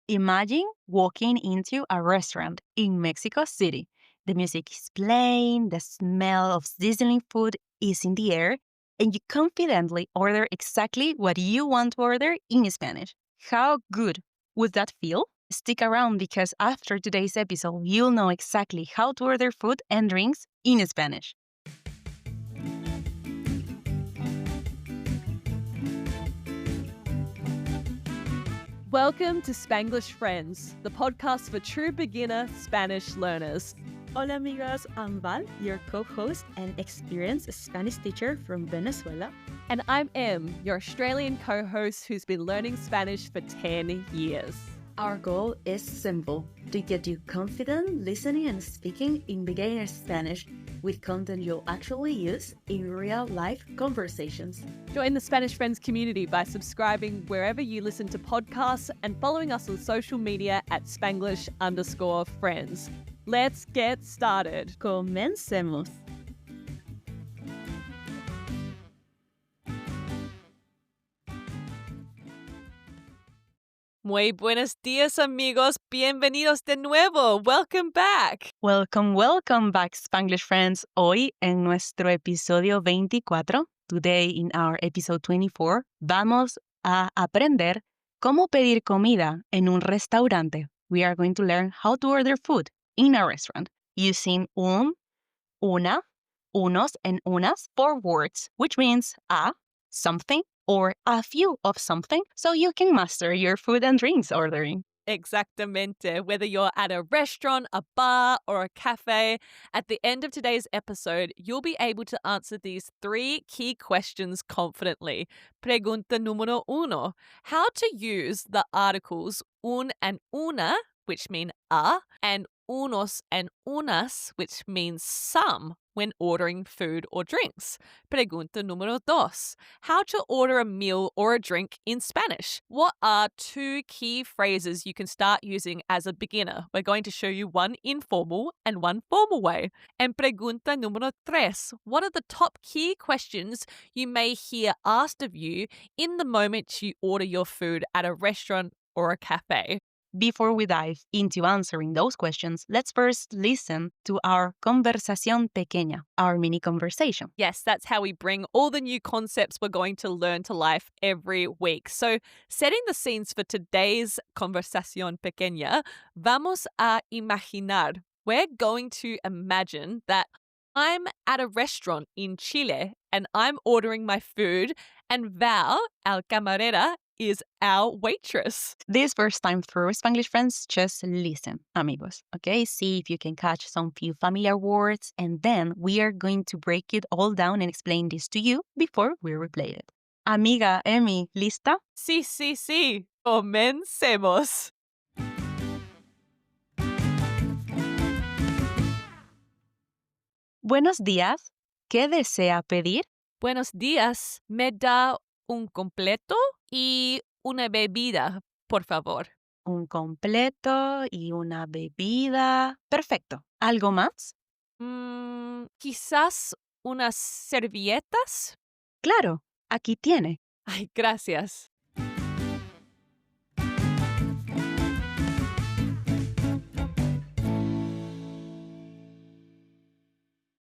Imagine walking into a restaurant in Mexico City. The music is playing, the smell of sizzling food is in the air, and you confidently order exactly what you want to order in Spanish. How good would that feel? Stick around because after today's episode, you'll know exactly how to order food and drinks in Spanish. Welcome to Spanglish Friends, the podcast for true beginner Spanish learners. Hola amigos, I'm Val, your co-host and experienced Spanish teacher from Venezuela. And I'm Em, your Australian co-host who's been learning Spanish for 10 years. Our goal is simple, to get you confident listening and speaking in beginner Spanish with content you'll actually use in real-life conversations. Join the Spanish Friends community by subscribing wherever you listen to podcasts and following us on social media at Spanglish_Friends. Let's get started. Comencemos. Muy buenos días, amigos. Bienvenidos de nuevo. Welcome back. Welcome back, Spanglish friends. Hoy en nuestro episodio 24, today in our episode 24, vamos a aprender cómo pedir comida en un restaurante. We are going to learn how to order food in a restaurant using una, unos, and unas for words, which means a, something, or a few of something, so you can master your food and drinks ordering. Exactamente. Whether you're at a restaurant, a bar, or a cafe, at the end of today's episode, you'll be able to answer these three key questions confidently. Pregunta número uno, how to use the articles un and una, which mean a, and unos and unas, which means some, when ordering food or drinks. Pregunta número dos, how to order a meal or a drink in Spanish. What are two key phrases you can start using as a beginner? We're going to show you one informal and one formal way. And pregunta número tres, what are the top key questions you may hear asked of you in the moment you order your food at a restaurant or a cafe? Before we dive into answering those questions, let's first listen to our conversación pequeña, our mini conversation. Yes, that's how we bring all the new concepts we're going to learn to life every week. So, setting the scenes for today's conversación pequeña, vamos a imaginar. We're going to imagine that I'm at a restaurant in Chile and I'm ordering my food, and Val, our camarera, is our waitress. This first time through, Spanglish friends, just listen, amigos, okay? See if you can catch some few familiar words, and then we are going to break it all down and explain this to you before we replay it. Amiga Emi, ¿lista? Sí. Comencemos. Buenos días. ¿Qué desea pedir? Buenos días. ¿Me da un completo y una bebida, por favor? Un completo y una bebida. Perfecto. ¿Algo más? Quizás unas servilletas. Claro, aquí tiene. Ay, gracias.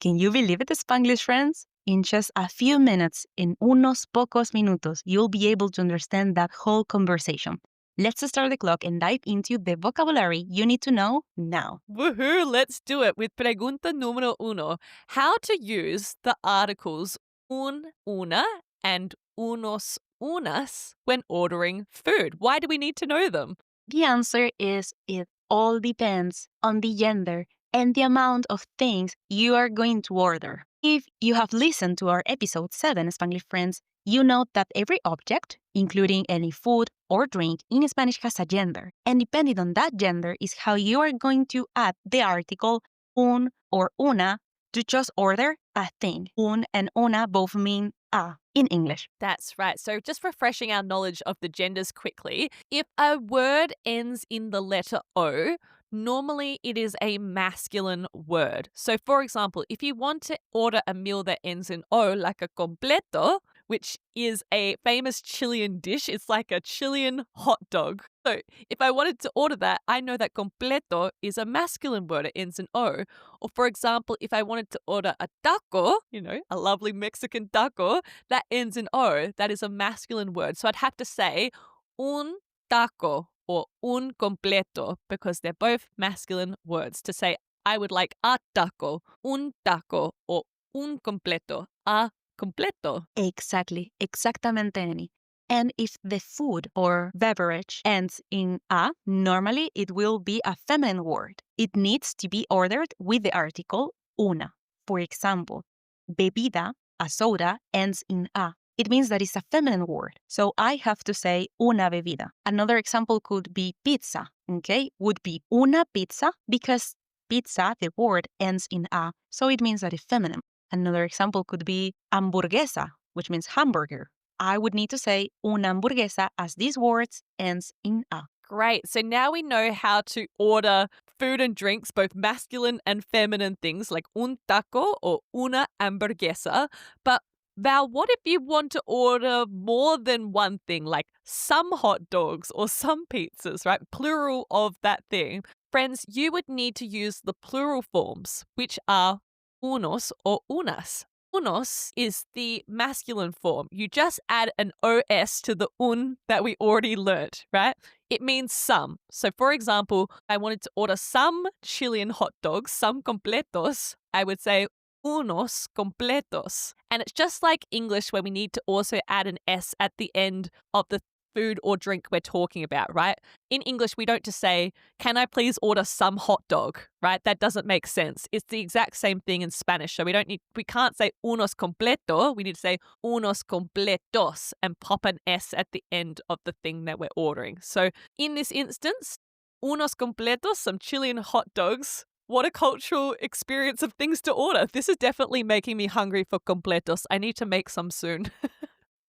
Can you believe it, Spanglish friends? In just a few minutes, in unos pocos minutos, you'll be able to understand that whole conversation. Let's start the clock and dive into the vocabulary you need to know now. Woohoo, let's do it with pregunta número uno. How to use the articles un, una, and unos, unas when ordering food. Why do we need to know them? The answer is it all depends on the gender and the amount of things you are going to order. If you have listened to our episode 7, Spanglish Friends, you know that every object, including any food or drink in Spanish, has a gender. And depending on that gender is how you are going to add the article un or una to just order a thing. Un and una both mean a in English. That's right. So just refreshing our knowledge of the genders quickly. If a word ends in the letter O, normally it is a masculine word. So, for example, if you want to order a meal that ends in O, like a completo, which is a famous Chilean dish, it's like a Chilean hot dog. So, if I wanted to order that, I know that completo is a masculine word. It ends in O. Or, for example, if I wanted to order a taco, a lovely Mexican taco, that ends in O. That is a masculine word. So, I'd have to say un taco or un completo because they're both masculine words. To say I would like a taco, un taco, or un completo, a completo. Exactly. Exactamente, Annie. And if the food or beverage ends in a, normally it will be a feminine word. It needs to be ordered with the article una. For example, bebida, a soda, ends in a. It means that it's a feminine word. So I have to say una bebida. Another example could be pizza, okay? Would be una pizza because pizza, the word, ends in a. So it means that it's feminine. Another example could be hamburguesa, which means hamburger. I would need to say una hamburguesa as these words ends in a. Great. So now we know how to order food and drinks, both masculine and feminine things like un taco or una hamburguesa. But Val, what if you want to order more than one thing, like some hot dogs or some pizzas, right? Plural of that thing. Friends, you would need to use the plural forms, which are unos or unas. Unos is the masculine form. You just add an os to the un that we already learnt, right? It means some. So, for example, I wanted to order some Chilean hot dogs, some completos. I would say unos completos. And it's just like English where we need to also add an S at the end of the food or drink we're talking about, right? In English, we don't just say, can I please order some hot dog, right? That doesn't make sense. It's the exact same thing in Spanish. So we can't say unos completo. We need to say unos completos and pop an S at the end of the thing that we're ordering. So in this instance, unos completos, some Chilean hot dogs. What a cultural experience of things to order. This is definitely making me hungry for completos. I need to make some soon.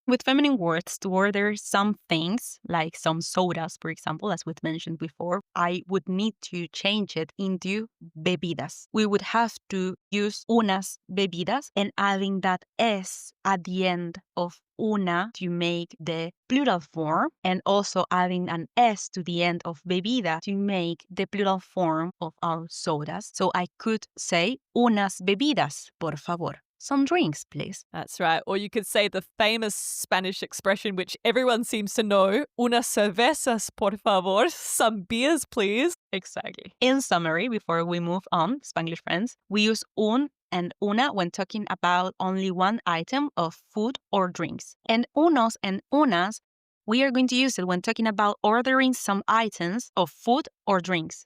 With feminine words, to order some things, like some sodas, for example, as we've mentioned before, I would need to change it into bebidas. We would have to use unas bebidas and adding that S at the end of una to make the plural form, and also adding an S to the end of bebida to make the plural form of our sodas. So I could say unas bebidas, por favor. Some drinks, please. That's right. Or you could say the famous Spanish expression, which everyone seems to know, unas cervezas, por favor. Some beers, please. Exactly. In summary, before we move on, Spanglish friends, we use un and una when talking about only one item of food or drinks. And unos and unas, we are going to use it when talking about ordering some items of food or drinks.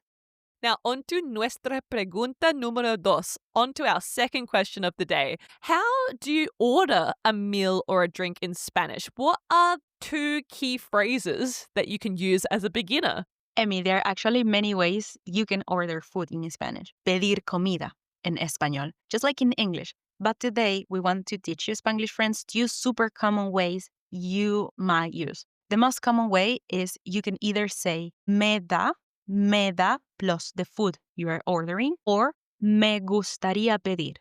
Now, on to nuestra pregunta número dos, on to our second question of the day. How do you order a meal or a drink in Spanish? What are two key phrases that you can use as a beginner? Emmy, there are actually many ways you can order food in Spanish. Pedir comida en español, just like in English. But today, we want to teach you, Spanglish friends, two super common ways you might use. The most common way is you can either say me da plus the food you are ordering, or me gustaría pedir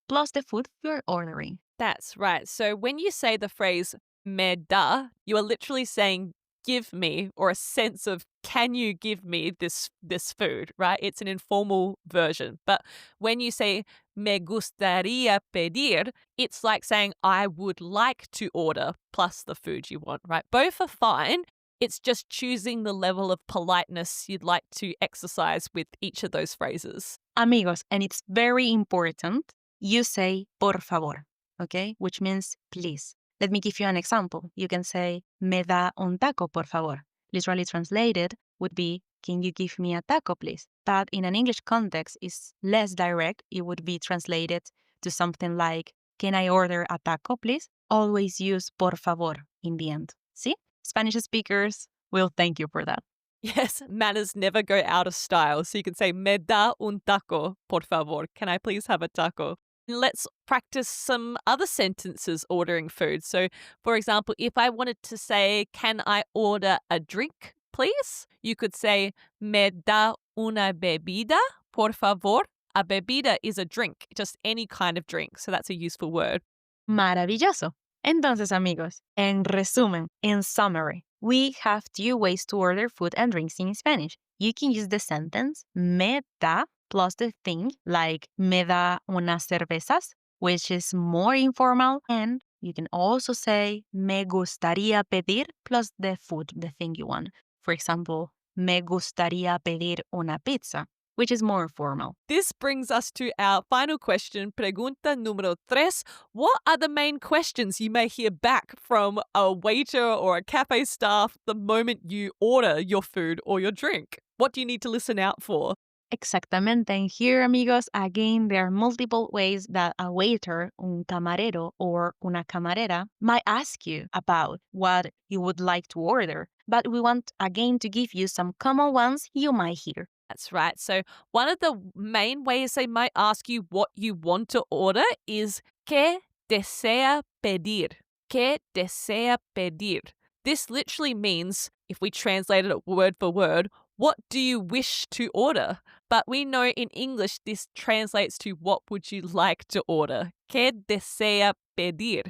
plus the food you are ordering. That's right. So when you say the phrase me da, you are literally saying give me, or a sense of can you give me this food, right? It's an informal version. But when you say me gustaría pedir, it's like saying I would like to order plus the food you want, right? Both are fine. It's just choosing the level of politeness you'd like to exercise with each of those phrases. Amigos, and it's very important, you say por favor, okay? Which means please. Let me give you an example. You can say, me da un taco, por favor. Literally translated would be, can you give me a taco, please? But in an English context, it's less direct. It would be translated to something like, can I order a taco, please? Always use por favor in the end. See? Spanish speakers will thank you for that. Yes, manners never go out of style. So you can say, me da un taco, por favor. Can I please have a taco? Let's practice some other sentences ordering food. So, for example, if I wanted to say, can I order a drink? please. You could say, me da una bebida, por favor. A bebida is a drink, just any kind of drink. So that's a useful word. Maravilloso. Entonces, amigos, en resumen, in summary, we have two ways to order food and drinks in Spanish. You can use the sentence me da plus the thing, like me da unas cervezas, which is more informal. And you can also say me gustaría pedir plus the food, the thing you want. For example, me gustaría pedir una pizza, which is more formal. This brings us to our final question, pregunta número 3. What are the main questions you may hear back from a waiter or a cafe staff the moment you order your food or your drink? What do you need to listen out for? Exactamente. And here, amigos, again, there are multiple ways that a waiter, un camarero, or una camarera might ask you about what you would like to order. But we want, again, to give you some common ones you might hear. That's right. So one of the main ways they might ask you what you want to order is ¿qué desea pedir? ¿Qué desea pedir? This literally means, if we translate it word for word, what do you wish to order? But we know in English this translates to what would you like to order? ¿Qué desea pedir?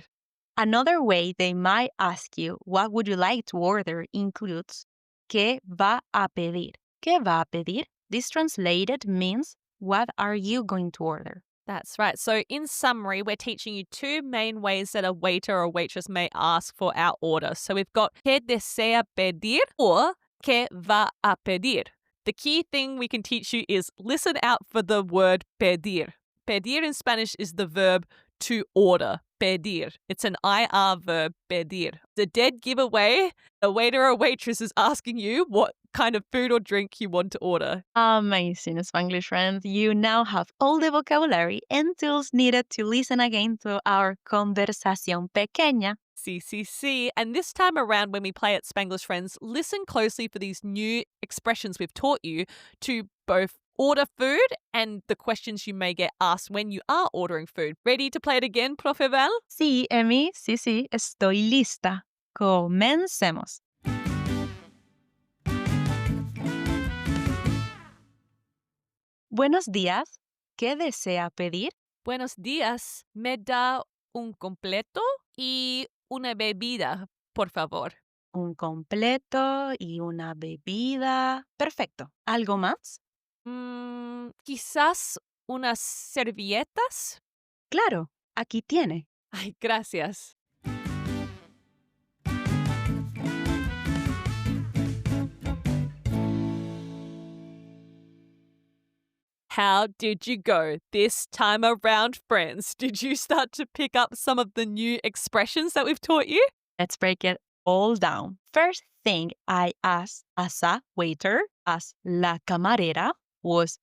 Another way they might ask you what would you like to order includes ¿qué va a pedir? ¿Qué va a pedir? This translated means what are you going to order? That's right. So in summary, we're teaching you two main ways that a waiter or waitress may ask for our order. So we've got ¿qué desea pedir? Or ¿qué va a pedir? The key thing we can teach you is listen out for the word pedir. Pedir in Spanish is the verb to order, pedir. It's an IR verb, pedir. The dead giveaway, a waiter or waitress is asking you what kind of food or drink you want to order. Amazing, Spanglish friends. You now have all the vocabulary and tools needed to listen again to our conversación pequeña. CCC. And this time around, when we play at Spanglish Friends, listen closely for these new expressions we've taught you to both order food and the questions you may get asked when you are ordering food. Ready to play it again, Profe Val? Sí, Emi, sí, estoy lista. Comencemos. Buenos días. ¿Qué desea pedir? Buenos días. ¿Me da un completo y una bebida, por favor? Un completo y una bebida. Perfecto. ¿Algo más? Quizás unas servilletas. Claro, aquí tiene. Ay, gracias. How did you go this time around, friends? Did you start to pick up some of the new expressions that we've taught you? Let's break it all down. First thing I asked as a waiter, as la camarera, was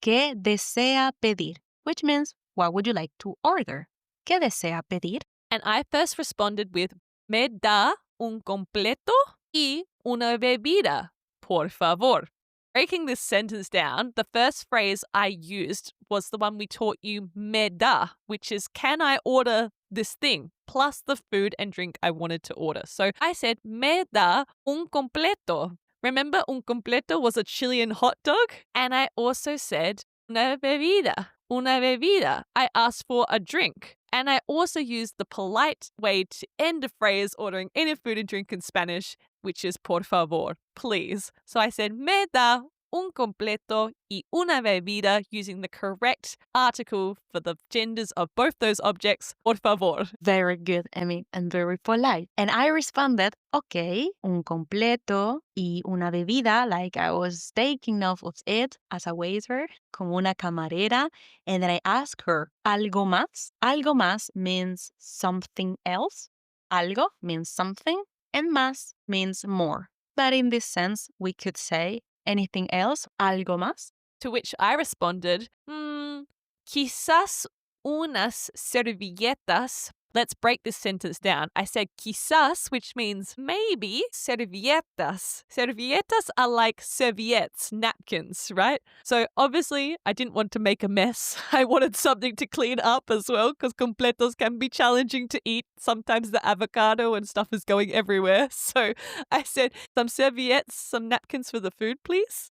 ¿qué desea pedir? Which means, what would you like to order? ¿Qué desea pedir? And I first responded with me da un completo y una bebida, por favor. Breaking this sentence down, the first phrase I used was the one we taught you, me da, which is can I order this thing, plus the food and drink I wanted to order. So I said, me da un completo. Remember, un completo was a Chilean hot dog? And I also said, una bebida. Una bebida. I asked for a drink. And I also used the polite way to end a phrase ordering any food and drink in Spanish, which is por favor, please. So I said, me da un completo y una bebida, using the correct article for the genders of both those objects, por favor. Very good, Emmy, and very polite. And I responded, okay, un completo y una bebida, like I was taking note of it as a waiter, como una camarera. And then I asked her, algo más? Algo más means something else. Algo means something, and más means more. But in this sense, we could say anything else, algo más? To which I responded, quizás unas servilletas, Let's break this sentence down. I said quizás, which means maybe. Servilletas. Servilletas are like serviettes, napkins, right? So obviously, I didn't want to make a mess. I wanted something to clean up as well, because completos can be challenging to eat. Sometimes the avocado and stuff is going everywhere. So I said, some serviettes, some napkins for the food, please.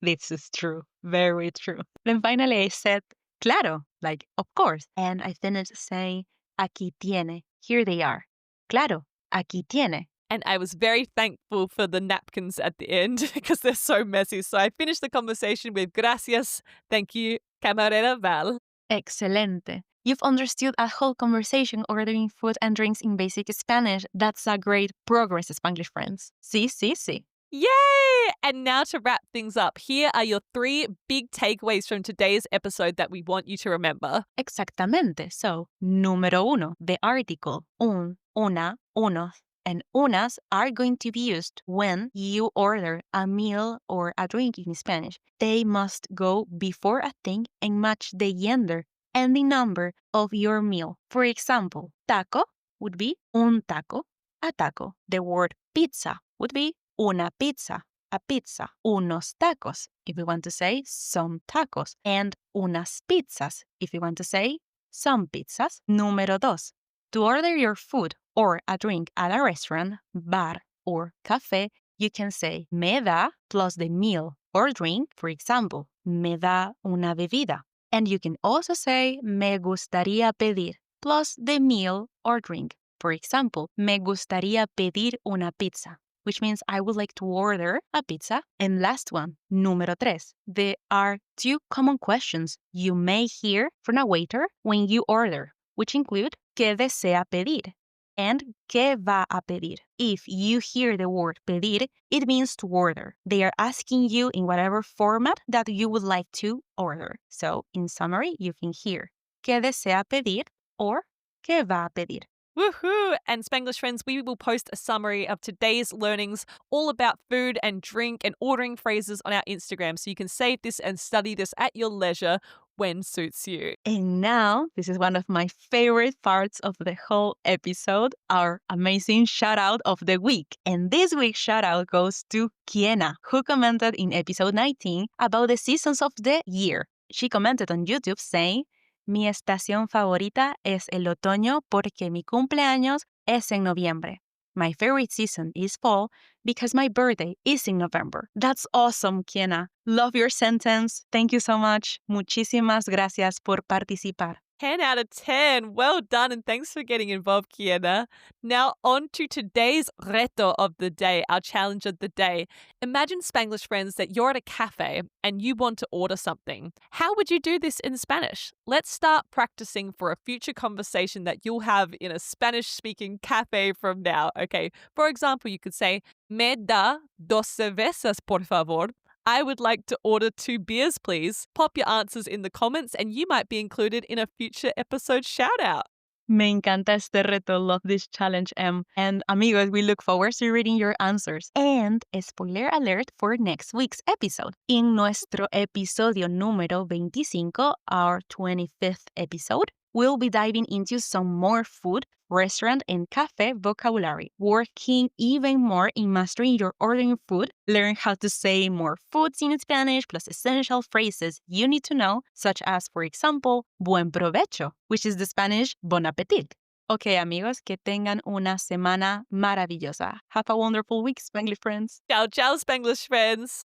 This is true. Very true. Then finally I said, claro, like, of course. And I finished saying, aquí tiene. Here they are. Claro, aquí tiene. And I was very thankful for the napkins at the end because they're so messy. So I finished the conversation with gracias, thank you, camarera Val. Excelente. You've understood a whole conversation ordering food and drinks in basic Spanish. That's a great progress, Spanglish friends. Sí, sí, sí. Yay! And now to wrap things up, here are your 3 big takeaways from today's episode that we want you to remember. Exactamente. So, número 1, the article un, una, unos, and unas are going to be used when you order a meal or a drink in Spanish. They must go before a thing and match the gender and the number of your meal. For example, taco would be un taco, a taco. The word pizza would be una pizza, a pizza. Unos tacos, if you want to say some tacos. And unas pizzas, if you want to say some pizzas. Número 2. To order your food or a drink at a restaurant, bar, or cafe, you can say me da plus the meal or drink. For example, me da una bebida. And you can also say me gustaría pedir plus the meal or drink. For example, me gustaría pedir una pizza, which means I would like to order a pizza. And last one, número 3. There are 2 common questions you may hear from a waiter when you order, which include ¿qué desea pedir? And ¿qué va a pedir? If you hear the word pedir, it means to order. They are asking you in whatever format that you would like to order. So, in summary, you can hear ¿qué desea pedir? Or ¿qué va a pedir? Woohoo! And Spanglish friends, we will post a summary of today's learnings all about food and drink and ordering phrases on our Instagram, so you can save this and study this at your leisure when suits you. And now, this is one of my favorite parts of the whole episode, our amazing shout out of the week. And this week's shout out goes to Kiena, who commented in episode 19 about the seasons of the year. She commented on YouTube saying, mi estación favorita es el otoño porque mi cumpleaños es en noviembre. My favorite season is fall because my birthday is in November. That's awesome, Kiena. Love your sentence. Thank you so much. Muchísimas gracias por participar. 10 out of 10. Well done, and thanks for getting involved, Kiena. Now on to today's reto of the day, our challenge of the day. Imagine, Spanglish friends, that you're at a cafe and you want to order something. How would you do this in Spanish? Let's start practicing for a future conversation that you'll have in a Spanish-speaking cafe from now. Okay, for example, you could say, me da 2 cervezas, por favor. I would like to order 2 beers, please. Pop your answers in the comments and you might be included in a future episode shout out. Me encanta este reto. Love this challenge, Em. And amigos, we look forward to reading your answers. And spoiler alert for next week's episode. En nuestro episodio número 25, our 25th episode, we'll be diving into some more food, restaurant, and cafe vocabulary, working even more in mastering your ordering food, learn how to say more foods in Spanish, plus essential phrases you need to know, such as, for example, buen provecho, which is the Spanish bon appetit. Okay, amigos, que tengan una semana maravillosa. Have a wonderful week, Spanglish friends. Ciao, ciao, Spanglish friends.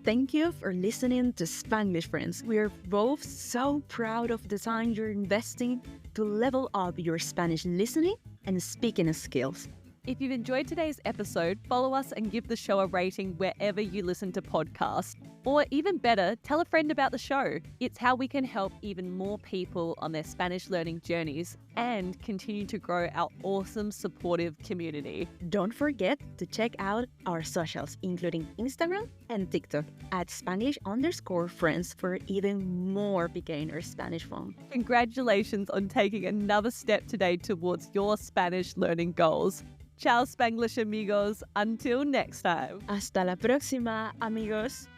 Thank you for listening to Spanglish Friends. We are both so proud of the time you're investing to level up your Spanish listening and speaking skills. If you've enjoyed today's episode, follow us and give the show a rating wherever you listen to podcasts. Or even better, tell a friend about the show. It's how we can help even more people on their Spanish learning journeys and continue to grow our awesome, supportive community. Don't forget to check out our socials, including Instagram and TikTok at Spanglish_friends for even more beginner Spanish fun. Congratulations on taking another step today towards your Spanish learning goals. Ciao, Spanglish amigos. Until next time. Hasta la próxima, amigos.